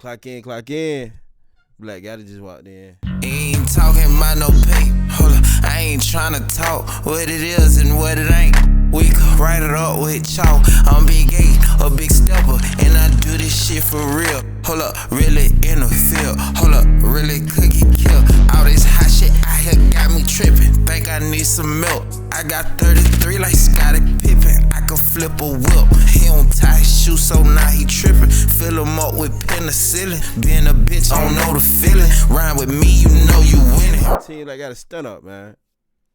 Clock in, clock in. Black gotta just walked in. Ain't talking about no pay. Hold up, I ain't tryna talk what it is and what it ain't. We could write it up with chalk. I'm Big A, a big stepper, and I do this shit for real. Hold up, really in the field. Hold up, really cookie kill. All this hot shit out here got me tripping. Think I need some milk. I got 33 like Scottie Pippen. I could flip a whip. He don't tie his shoes, so now he tripping. Fill him up with penicillin. Being a bitch, I don't know the feeling. Rhyme with me, you know you winning. Team like got a stunt up, man.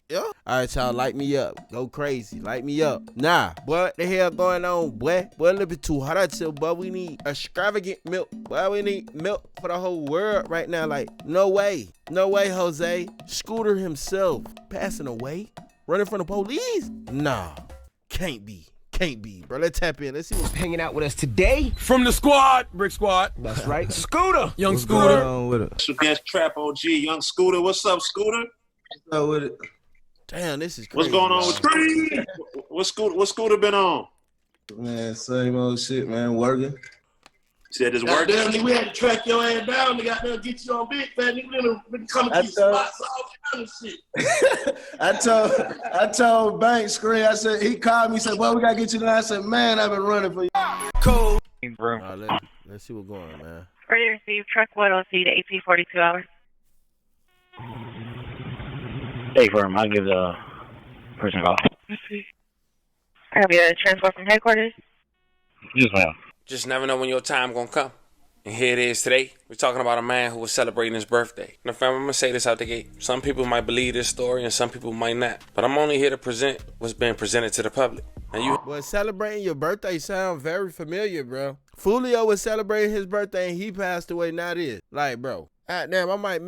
Yeah. All right, y'all, light me up. Go crazy. Light me up. Nah, what the hell going on, boy? Boy, a little bit too hot out here, but we need extravagant milk. Boy, we need milk for the whole world right now. Like, no way. No way, Jose. Scooter himself passing away? Running from the police? Nah. Can't be. Can't be, bro. Let's tap in. Let's see what's Hanging out with us today. From the squad, Brick Squad. That's right. Scooter. Young what's Scooter. going on with it. It's against Trap OG, Young Scooter. What's up, Scooter? What's up with it? Damn, this is crazy. What's going on with Scooter? What Scooter been on? Man, same old shit, man. Working. Said this work. Damn, nigga, we had to track your ass down. Nigga, out there get you on big fat. Nigga, we come to keep spots, all kind of shit. I told Banks, Screen, I said, he called me, said, well, we gotta get you down. I said, man, I've been running for you. Cold. All right, let's see what's going on, man. Ready to receive truck 1OC to AP 42 hours. Hey, firm. I'll give the person a call. I'll be a transport from headquarters. Yes, ma'am. Just never know when your time gonna come. And here it is today. We're talking about a man who was celebrating his birthday. Now, fam, I'm gonna say this out the gate. Some people might believe this story and some people might not. But I'm only here to present what's being presented to the public. And you Boy, celebrating your birthday sound very familiar, bro. Fulio was celebrating his birthday and he passed away, not it. Like, bro. God damn, I might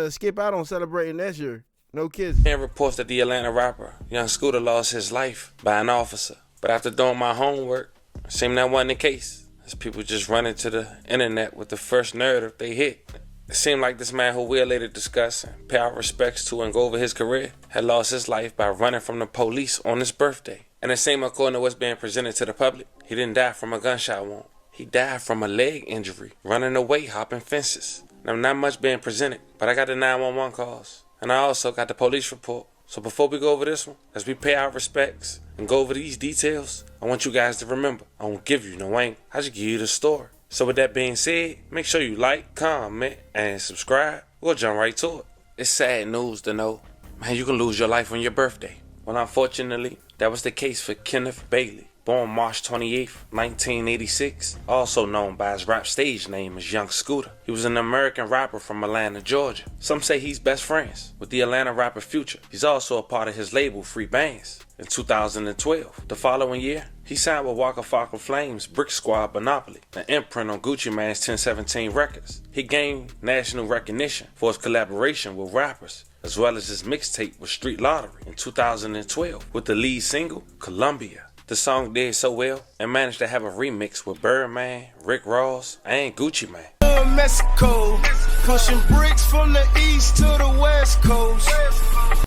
skip out on celebrating this year. No kids. and reports that the Atlanta rapper Young Scooter lost his life by an officer. But after doing my homework, it seemed that wasn't the case. As people just run into the internet with the first narrative they hit. It seemed like this man, who we'll later discuss and pay our respects to and go over his career, had lost his life by running from the police on his birthday. And it seemed, according to what's being presented to the public, he didn't die from a gunshot wound. He died from a leg injury, running away, hopping fences. Now, not much being presented, but I got the 911 calls. And I also got the police report. So before we go over this one, as we pay our respects and go over these details, I want you guys to remember, I won't give you no angle. I just give you the story. So with that being said, make sure you like, comment, and subscribe. We'll jump right to it. It's sad news to know, man, you can lose your life on your birthday. Well, unfortunately, that was the case for Kenneth Bailey. Born March 28th, 1986, also known by his rap stage name as Young Scooter. He was an American rapper from Atlanta, Georgia. Some say he's best friends with the Atlanta rapper Future. He's also a part of his label Free Bands. In 2012, the following year, he signed with Waka Flocka Flame's Brick Squad Monopoly, an imprint on Gucci Mane's 1017 Records. He gained national recognition for his collaboration with rappers, as well as his mixtape with Street Lottery in 2012 with the lead single, Columbia. The song did so well and managed to have a remix with Birdman, Rick Ross, and Gucci Mane. Mexico, pushing bricks from the east to the west coast.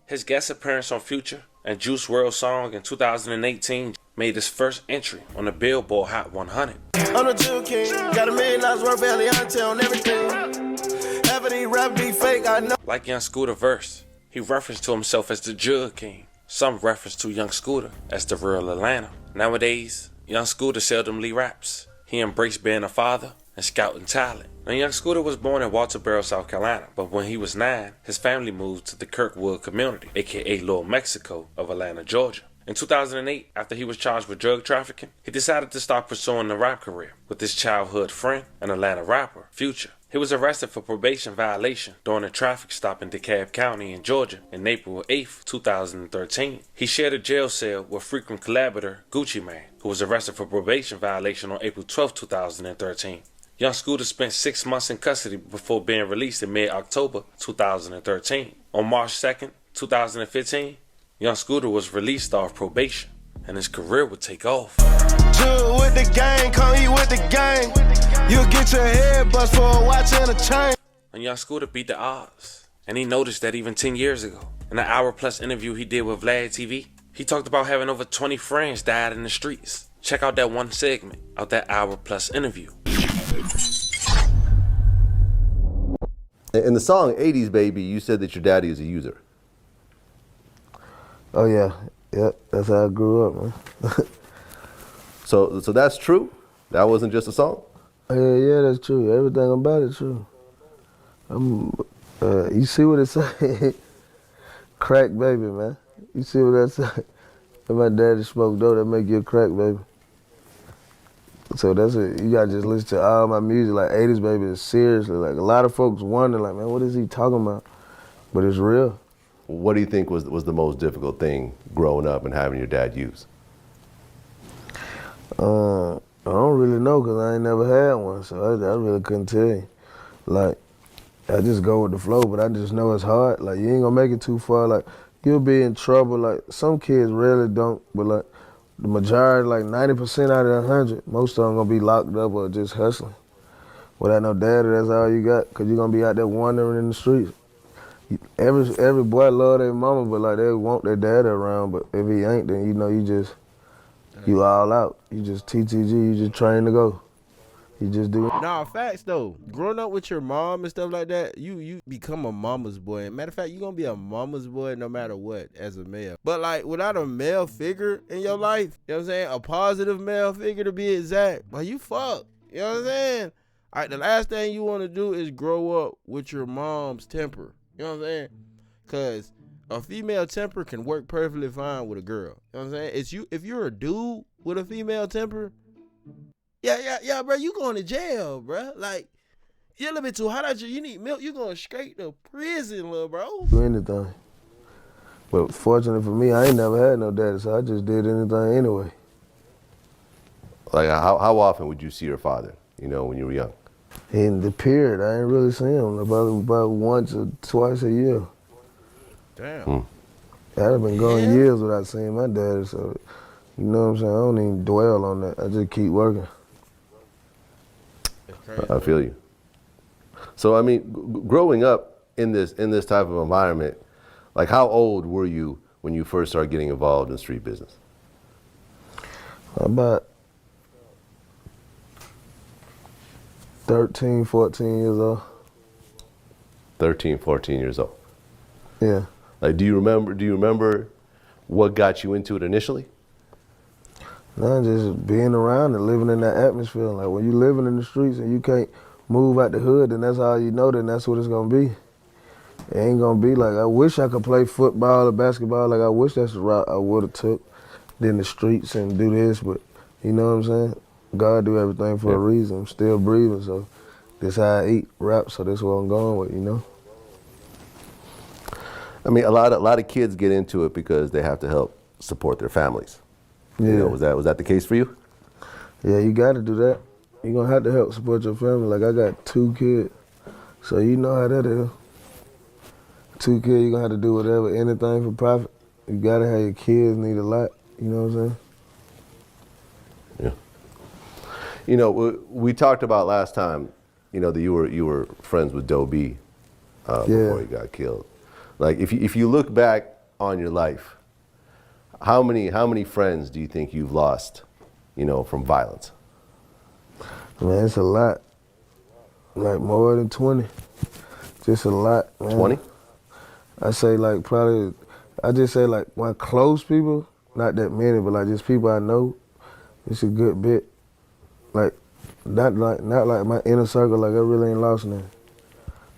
His guest appearance on Future and Juice WRLD song in 2018 made his first entry on the Billboard Hot 100. I'm a Jew king, got $1 million worth of Eliante on everything. Half of these rap be fake, I know. Like Young Scooter verse, he referenced to himself as the Jug King. Some reference to Young Scooter as the real Atlanta. Nowadays, Young Scooter seldomly raps. He embraced being a father and scouting talent. Now, Young Scooter was born in Walterboro, South Carolina, but when he was 9, his family moved to the Kirkwood community, aka Little Mexico of Atlanta, Georgia. In 2008, after he was charged with drug trafficking, he decided to start pursuing a rap career with his childhood friend and Atlanta rapper, Future. He was arrested for probation violation during a traffic stop in DeKalb County in Georgia on April 8, 2013. He shared a jail cell with frequent collaborator Gucci Mane, who was arrested for probation violation on April 12, 2013. Young Scooter spent 6 months in custody before being released in mid-October 2013. On March 2, 2015, Young Scooter was released off probation, and his career would take off. Jug with the gang, come eat with the gang. You'll get your head bust for a watch and a chain. And Young Scooter beat the odds, and he noticed that even 10 years ago. In an hour-plus interview he did with Vlad TV, he talked about having over 20 friends died in the streets. Check out that one segment of that hour-plus interview. In the song 80s Baby, you said that your daddy is a user. Oh yeah, yep. That's how I grew up, man. So that's true? That wasn't just a song? Yeah, that's true. Everything about it true. You see what it say? Crack baby, man. You see what that say? If my daddy smoked dope, that make you a crack baby. So that's it. You gotta just listen to all my music, like 80s Baby is seriously. Like a lot of folks wonder, like, man, what is he talking about? But it's real. What do you think was the most difficult thing growing up and having your dad use? I don't really know because I ain't never had one, so I really couldn't tell you. Like, I just go with the flow, but I just know it's hard. Like, you ain't gonna make it too far. Like, you'll be in trouble. Like, some kids really don't, but like, the majority, like 90% out of 100, most of them gonna be locked up or just hustling. Without no daddy, that's all you got, because you're gonna be out there wandering in the streets. Every boy love their mama, but like they want their daddy around, but if he ain't, then you know you all out. You just TTG, you just train to go. You just do it. Nah, facts though. Growing up with your mom and stuff like that, you become a mama's boy. Matter of fact, you gonna be a mama's boy no matter what as a male. But like without a male figure in your life, you know what I'm saying? A positive male figure to be exact, but you fucked. You know what I'm saying? All right, the last thing you want to do is grow up with your mom's temper. You know what I'm saying? Cause a female temper can work perfectly fine with a girl. You know what I'm saying? It's you if you're a dude with a female temper. Yeah, bro, you going to jail, bro. Like, you're a little bit too hot out here. You need milk. You going straight to prison, little bro. Do anything. But fortunately for me, I ain't never had no daddy, so I just did anything anyway. Like, how often would you see your father, you know, when you were young? In the period, I ain't really seen him about once or twice a year. Damn. I'd have been going years without seeing my daddy, so, you know what I'm saying? I don't even dwell on that. I just keep working. I feel you. So I mean, growing up in this type of environment, like how old were you when you first started getting involved in street business? About 13, 14 years old. 13, 14 years old. Yeah. Like, do you remember what got you into it initially? No, just being around and living in that atmosphere. Like when you living in the streets and you can't move out the hood, then that's all you know, then that's what it's gonna be. It ain't gonna be like, I wish I could play football or basketball, like I wish that's the route I would've took, than the streets and do this, but you know what I'm saying? God do everything for a reason. I'm still breathing, so this how I eat, rap, so that's what I'm going with, you know? I mean, a lot of kids get into it because they have to help support their families. Yeah. You know, was that the case for you? Yeah, you gotta do that. You're gonna have to help support your family. Like I got 2 kids, so you know how that is. 2 kids, you're gonna have to do whatever, anything for profit. You gotta have your kids need a lot, you know what I'm saying? Yeah. You know, we talked about last time, you know, that you were friends with Doe B before he got killed. Like if you look back on your life, how many friends do you think you've lost, you know, from violence? Man, it's a lot. Like more than 20. Just a lot, man. 20? I say like probably, I just say like my close people, not that many, but like just people I know, it's a good bit. Like, not like my inner circle, like I really ain't lost none.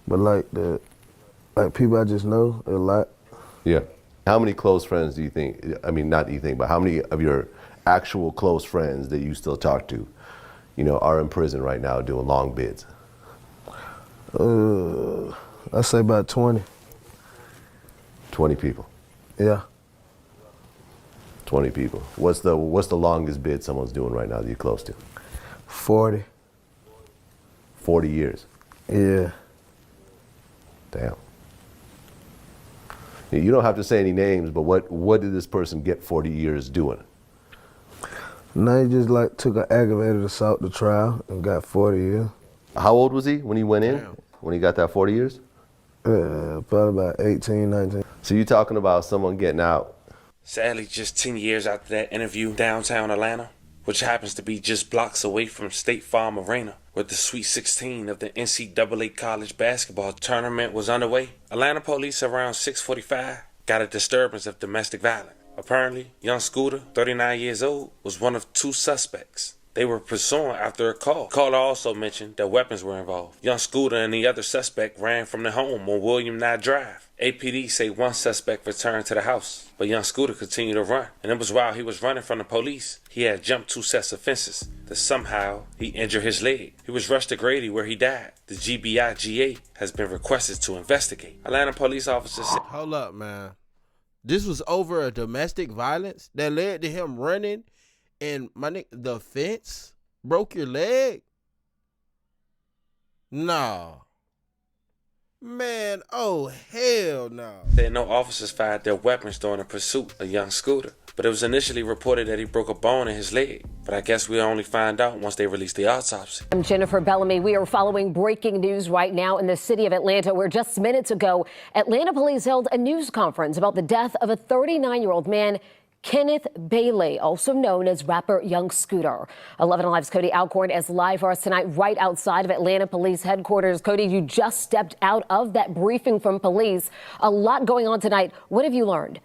But like people I just know, a lot. Yeah. How many close friends do you think, I mean, not do you think, but how many of your actual close friends that you still talk to, you know, are in prison right now doing long bids? I say about 20. 20 people? Yeah. 20 people. What's the longest bid someone's doing right now that you're close to? 40. 40 years? Yeah. Damn. You don't have to say any names, but what did this person get 40 years doing? No, he just like took an aggravated assault to trial and got 40 years. How old was he when he went in? When he got that 40 years? Probably about 18, 19. So you're talking about someone getting out. Sadly, just 10 years after that interview downtown Atlanta, which happens to be just blocks away from State Farm Arena, where the Sweet 16 of the NCAA college basketball tournament was underway. Atlanta police around 6:45 got a disturbance of domestic violence. Apparently, young Scooter, 39 years old, was one of 2 suspects they were pursuing after a call. The caller also mentioned that weapons were involved. Young Scooter and the other suspect ran from the home on William Nye Drive. APD say one suspect returned to the house, but young Scooter continued to run. And it was while he was running from the police, he had jumped 2 sets of fences, that somehow he injured his leg. He was rushed to Grady where he died. The GBI-GA has been requested to investigate. Atlanta police officers said, hold up, man. This was over a domestic violence that led to him running, and my nigga, the fence broke your leg? No. Man, oh hell no. Said no officers fired their weapons during the pursuit of young Scooter, but it was initially reported that he broke a bone in his leg. But I guess we'll only find out once they release the autopsy. I'm Jennifer Bellamy. We are following breaking news right now in the city of Atlanta, where just minutes ago, Atlanta police held a news conference about the death of a 39-year-old man, Kenneth Bailey, also known as rapper Young Scooter. 11 Alive's Cody Alcorn is live for us tonight right outside of Atlanta Police Headquarters. Cody, you just stepped out of that briefing from police. A lot going on tonight. What have you learned?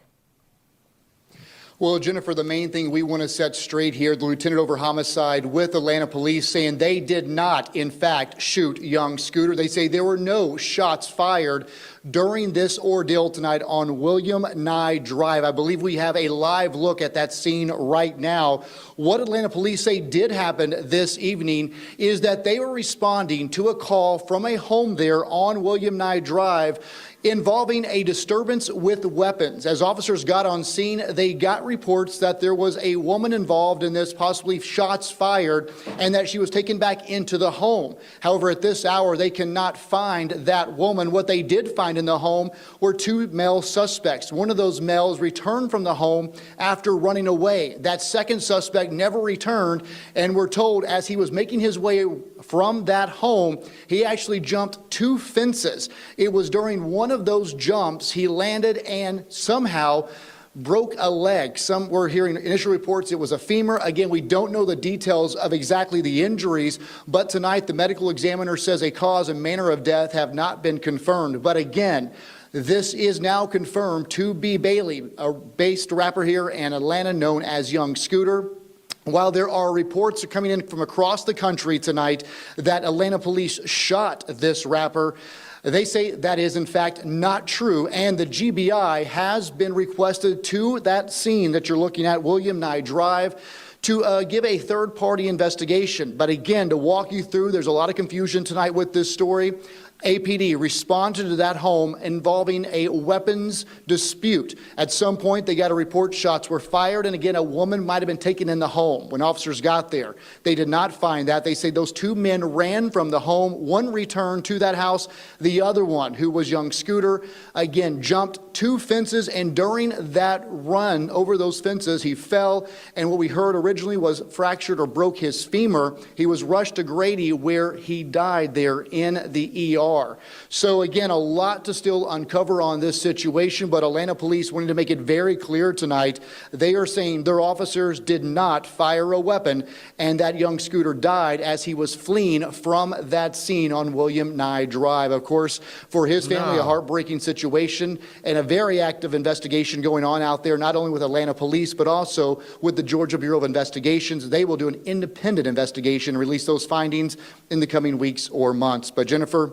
Well, Jennifer, the main thing we want to set straight here, the lieutenant over homicide with Atlanta police saying they did not, in fact, shoot young Scooter. They say there were no shots fired during this ordeal tonight on William Nye Drive. I believe we have a live look at that scene right now. What Atlanta police say did happen this evening is that they were responding to a call from a home there on William Nye Drive involving a disturbance with weapons. As officers got on scene, they got reports that there was a woman involved in this, possibly shots fired, and that she was taken back into the home. However, at this hour, they cannot find that woman. What they did find in the home were 2 male suspects. One of those males returned from the home after running away. That second suspect never returned, and we're told as he was making his way from that home, he actually jumped 2 fences. It was during one of those jumps he landed and somehow broke a leg. Some were hearing initial reports it was a femur. Again, we don't know the details of exactly the injuries, but tonight the medical examiner says a cause and manner of death have not been confirmed. But again, this is now confirmed to be Bailey, a based rapper here in Atlanta known as Young Scooter. While there are reports coming in from across the country tonight that Atlanta police shot this rapper, they say that is in fact not true, and the GBI has been requested to that scene that you're looking at, William Nye Drive, to give a third-party investigation. But again, to walk you through, there's a lot of confusion tonight with this story. APD responded to that home involving a weapons dispute. At some point, they got a report shots were fired, and again, a woman might have been taken in the home when officers got there. They did not find that. They say those 2 men ran from the home. One returned to that house. The other one, who was Young Scooter, again, jumped 2 fences, and during that run over those fences, he fell, and what we heard originally was fractured or broke his femur. He was rushed to Grady, where he died there in the ER. So again, a lot to still uncover on this situation, but Atlanta police wanted to make it very clear tonight. They are saying their officers did not fire a weapon, and that Young Scooter died as he was fleeing from that scene on William Nye Drive. Of course, for his family, a heartbreaking situation and a very active investigation going on out there, not only with Atlanta police, but also with the Georgia Bureau of Investigations. They will do an independent investigation and release those findings in the coming weeks or months. But Jennifer,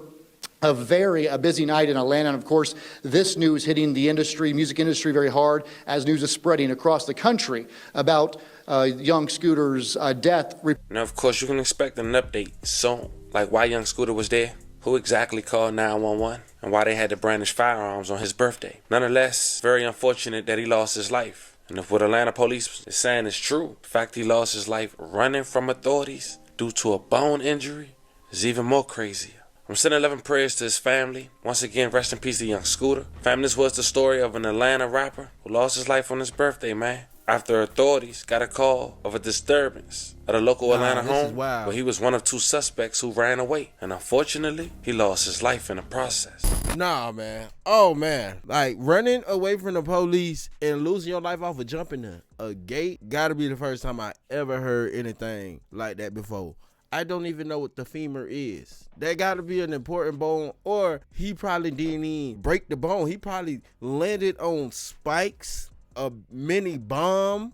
a busy night in Atlanta, and of course, this news hitting the industry, music industry, very hard as news is spreading across the country about Young Scooter's death. Now, of course, you can expect an update soon, like why Young Scooter was there, who exactly called 911, and why they had to brandish firearms on his birthday. Nonetheless, very unfortunate that he lost his life. And if what Atlanta police is saying is true, the fact he lost his life running from authorities due to a bone injury is even more crazy. I'm sending 11 prayers to his family. Once again, rest in peace to Young Scooter. Fam, this was the story of an Atlanta rapper who lost his life on his birthday, man. after authorities got a call of a disturbance at a local Atlanta home where he was one of 2 suspects who ran away. And unfortunately, he lost his life in the process. Nah, man. Oh, man. Like, running away from the police and losing your life off of jumping a gate gotta be the first time I ever heard anything like that before. I don't even know what the femur is. That gotta be an important bone, or he probably didn't even break the bone. He probably landed on spikes, a mini bomb,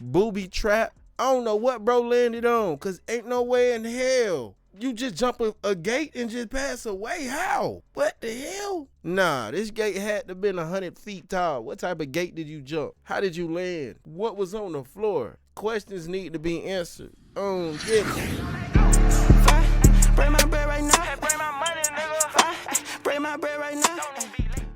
booby trap. I don't know what bro landed on, cause ain't no way in hell you just jump a gate and just pass away. How? What the hell? Nah, this gate had to been 100 feet tall. What type of gate did you jump? How did you land? What was on the floor? Questions need to be answered. Bring my bread right now. Bring my money, nigga. Bring my bread right now.